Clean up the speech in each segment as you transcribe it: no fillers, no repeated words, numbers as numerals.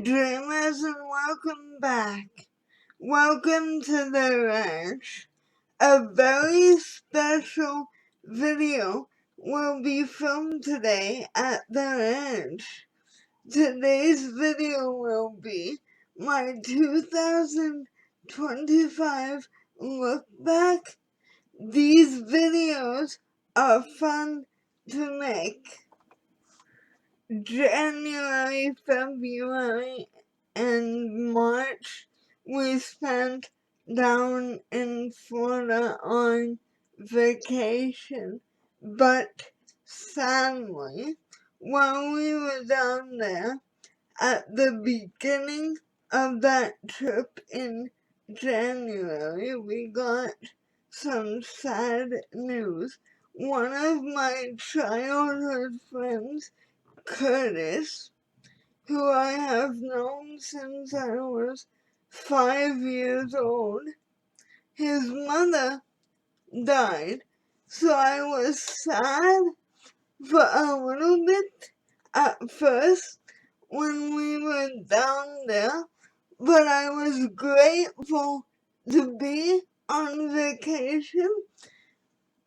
Dreamers, and welcome back. Welcome to the ranch. A very special video will be filmed today at the ranch. Today's video will be my 2025 look back. These videos are fun to make. January, February, and March we spent down in Florida on vacation. But sadly, while we were down there, at the beginning of that trip in January, we got some sad news. One of my childhood friends, Curtis, who I have known since I was 5 years old, his mother died, so I was sad for a little bit at first when we were down there, but I was grateful to be on vacation.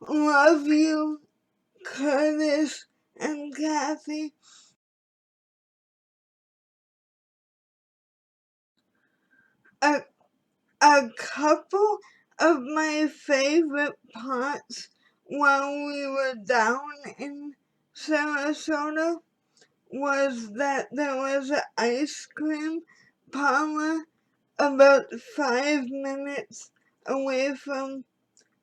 Love you, Curtis and Kathy. A couple of my favorite parts while we were down in Sarasota was that there was an ice cream parlor about 5 minutes away from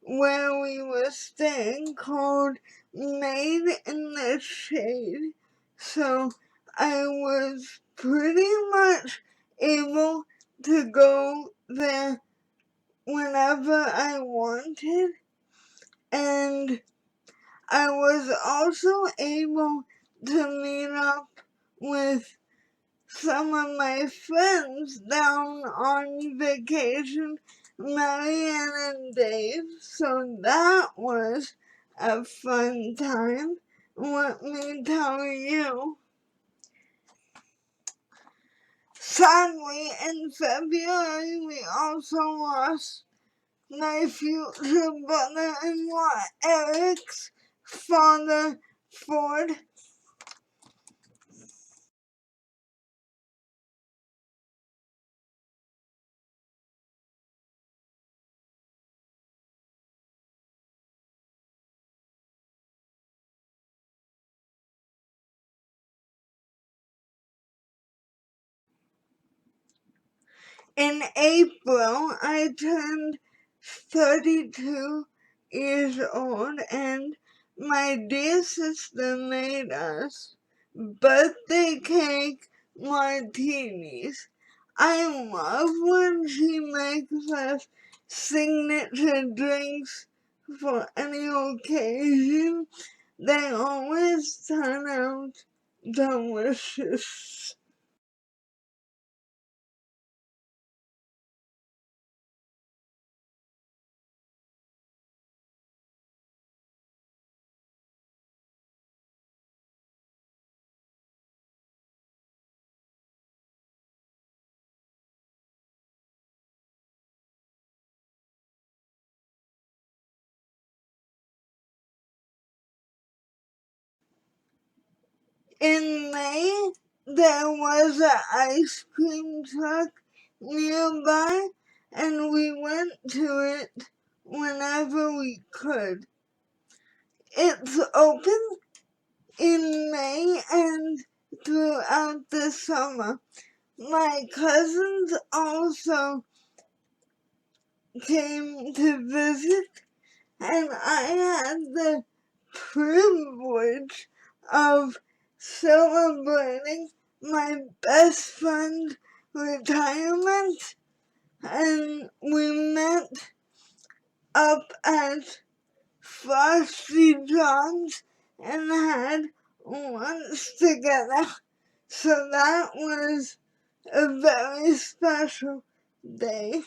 where we were staying called Made in the Shade. So I was pretty much able to go there whenever I wanted, and I was also able to meet up with some of my friends down on vacation, Marianne and Dave, so that was a fun time. Let me tell you. Sadly, in February, we also lost my future brother-in-law Eric's father, Ford. In April, I turned 32 years old, and my dear sister made us birthday cake martinis. I love when she makes us signature drinks for any occasion. They always turn out delicious. In May, there was an ice cream truck nearby, and we went to it whenever we could. It's open in May and throughout the summer. My cousins also came to visit, and I had the privilege of celebrating my best friend's retirement, and we met up at Frosty John's and had lunch together. So that was a very special day.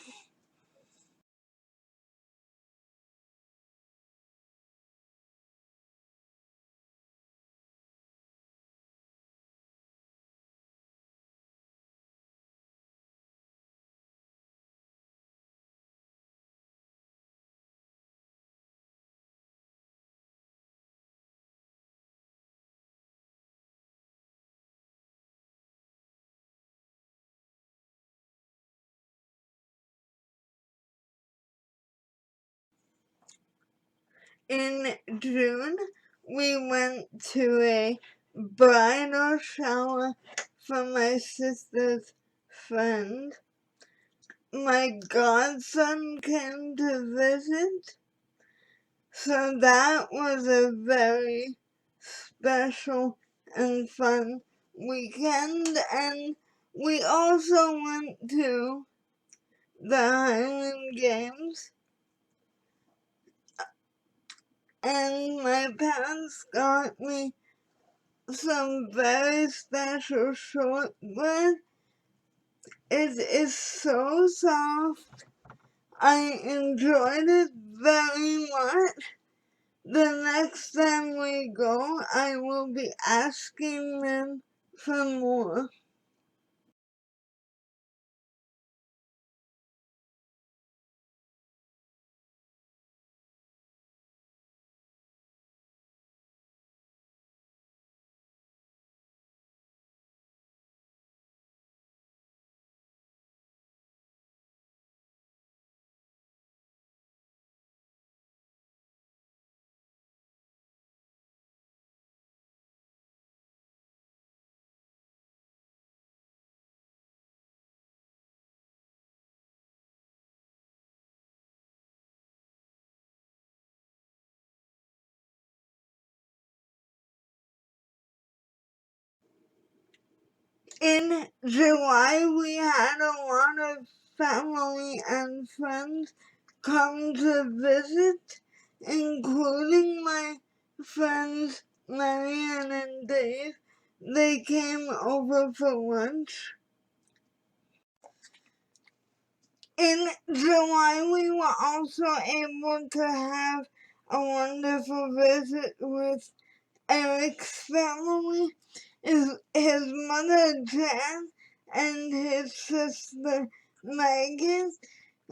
In June, we went to a bridal shower for my sister's friend. My godson came to visit, so that was a very special and fun weekend. And we also went to the Highland Games, and my parents got me some very special shortbread. It is so soft. I enjoyed it very much. The next time we go, I will be asking them for more. In July, we had a lot of family and friends come to visit, including my friends Marianne and Dave. They came over for lunch. In July, we were also able to have a wonderful visit with Eric's family, his mother Jan, and his sister Megan,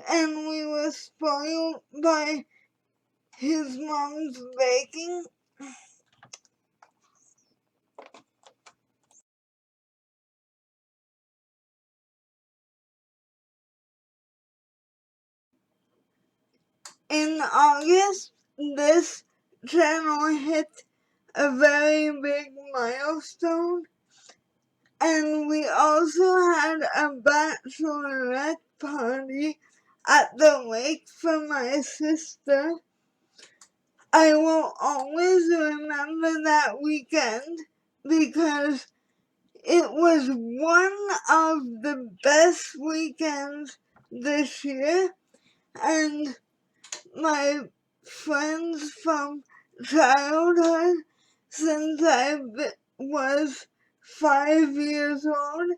and we were spoiled by his mom's baking. In August, this channel hit a very big milestone, and we also had a bachelorette party at the lake for my sister. I will always remember that weekend because it was one of the best weekends this year, and my friends from childhood since I was 5 years old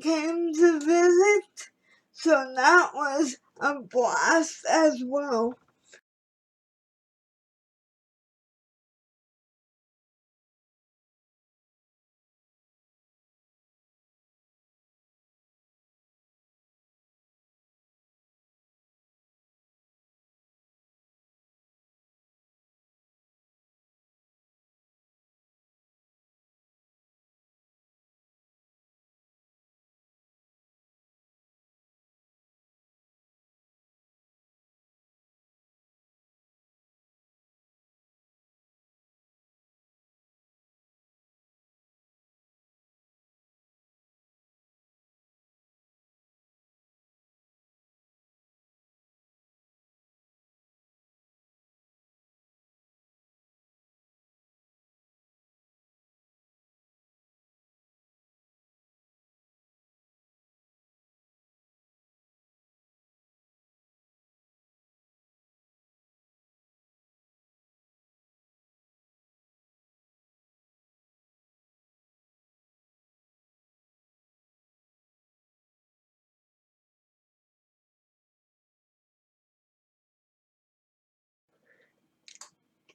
came to visit, so that was a blast as well.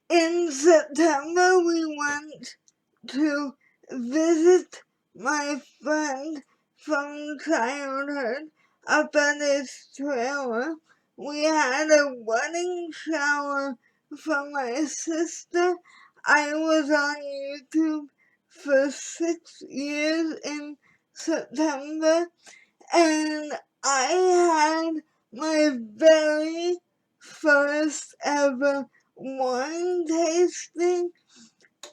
In September, we went to visit my friend from childhood up at his trailer. We had a wedding shower for my sister. I was on YouTube for 6 years in September, and I had my very first ever wine tasting,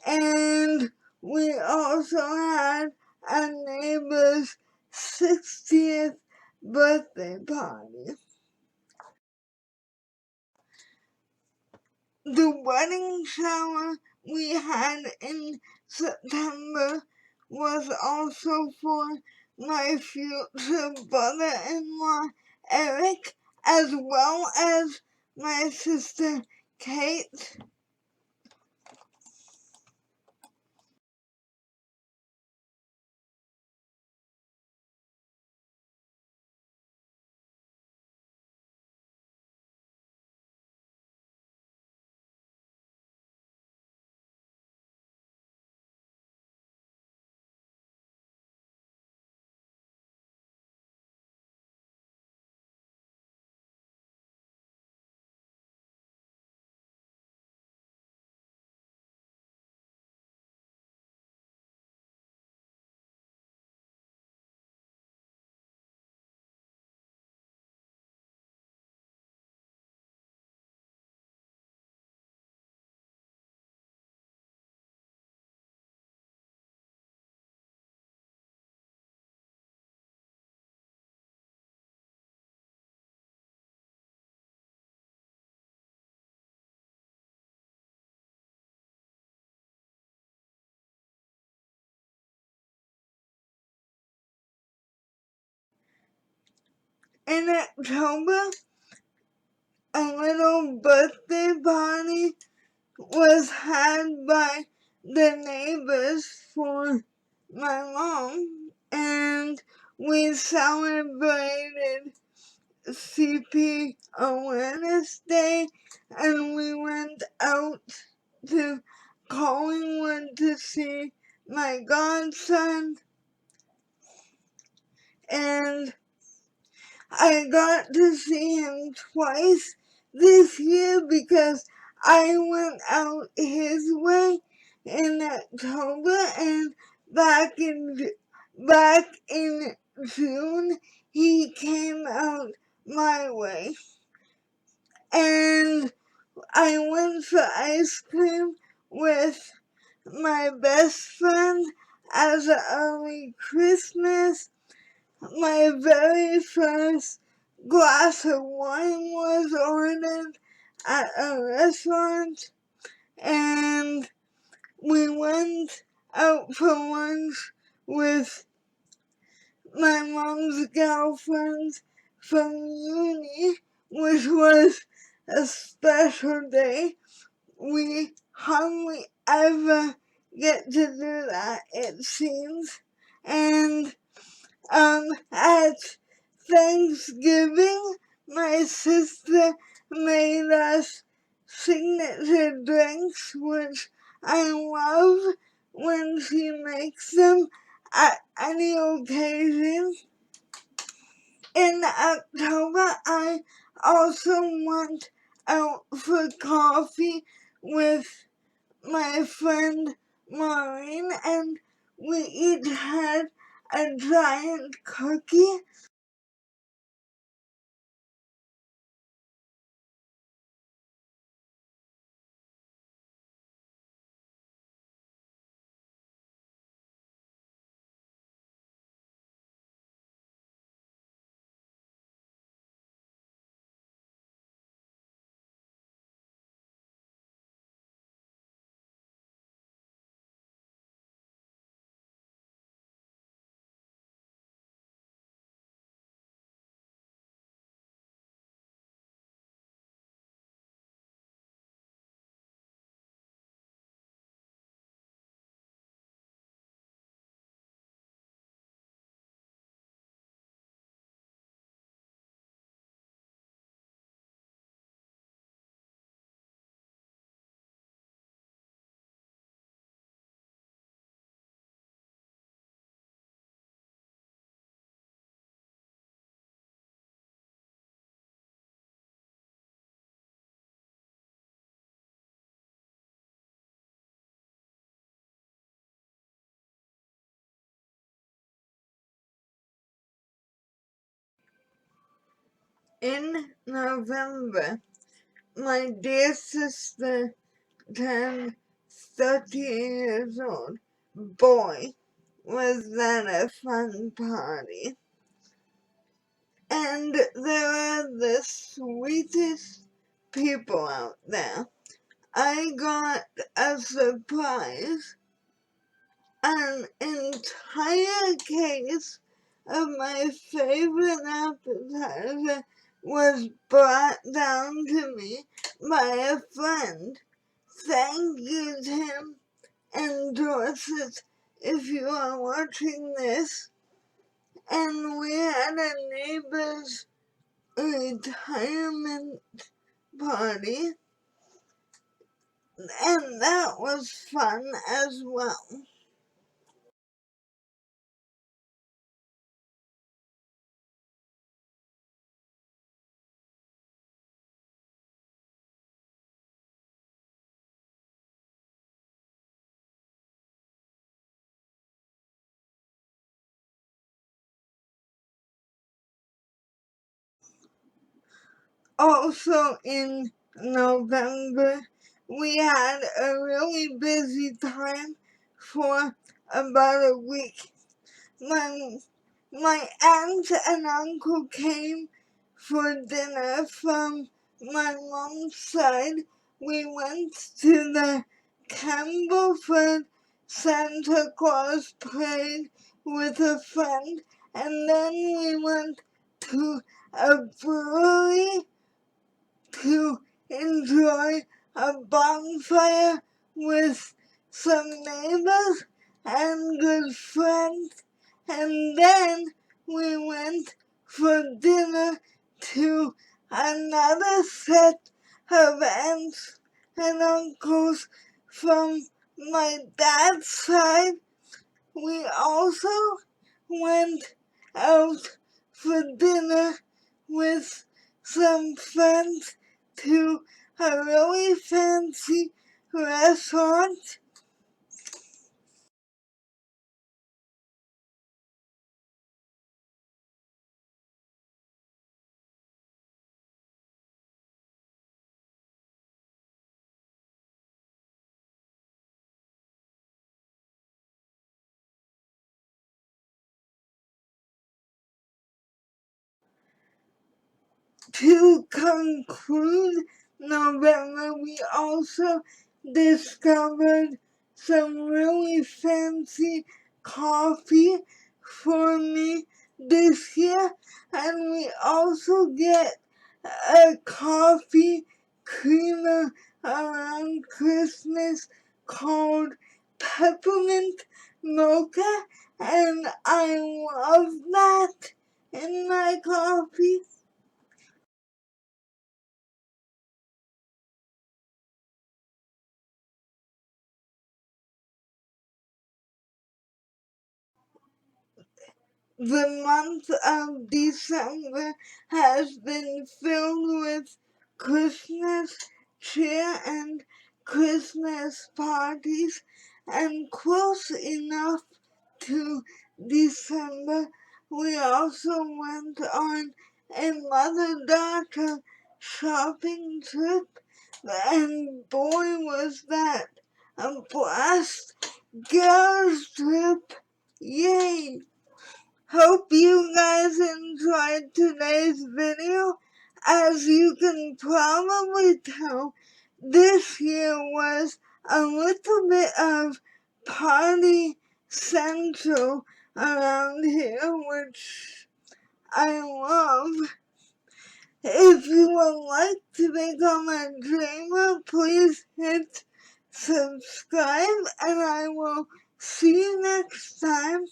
and we also had a neighbor's 60th birthday party. The wedding shower we had in September was also for my future brother-in-law, Eric, as well as my sister, Kate. In October, a little birthday party was had by the neighbors for my mom, and we celebrated CP Awareness Day, and we went out to Collingwood to see my godson, and I got to see him twice this year because I went out his way in October, and back in back in June he came out my way, and I went for ice cream with my best friend as an early Christmas. My very first glass of wine was ordered at a restaurant, and we went out for lunch with my mom's girlfriends from uni, which was a special day. We hardly ever get to do that, it seems. And at Thanksgiving, my sister made us signature drinks, which I love when she makes them at any occasion. In October, I also went out for coffee with my friend Maureen, and we each had a giant cookie. In November, my dear sister turned 13 years old. Boy, was that a fun party. And there are the sweetest people out there. I got a surprise, an entire case of my favorite appetizer was brought down to me by a friend. Thank you, Tim and Dorset, if you are watching this. And we had a neighbor's retirement party, and that was fun as well. Also in November, we had a really busy time for about a week. My, my aunt and uncle came for dinner from my mom's side. We went to the Campbellford Santa Claus parade with a friend, and then we went to a brewery to enjoy a bonfire with some neighbors and good friends, and then we went for dinner to another set of aunts and uncles from my dad's side. We also went out for dinner with some friends to a really fancy restaurant. To conclude November, we also discovered some really fancy coffee for me this year, and we also get a coffee creamer around Christmas called peppermint mocha, and I love that in my coffee. The month of December has been filled with Christmas cheer and Christmas parties, and close enough to December, we also went on a mother-daughter shopping trip, and boy was that a blast! Girls trip! Yay! Hope you guys enjoyed today's video. As you can probably tell, this year was a little bit of party central around here, which I love. If you would like to become a dreamer, please hit subscribe, and I will see you next time.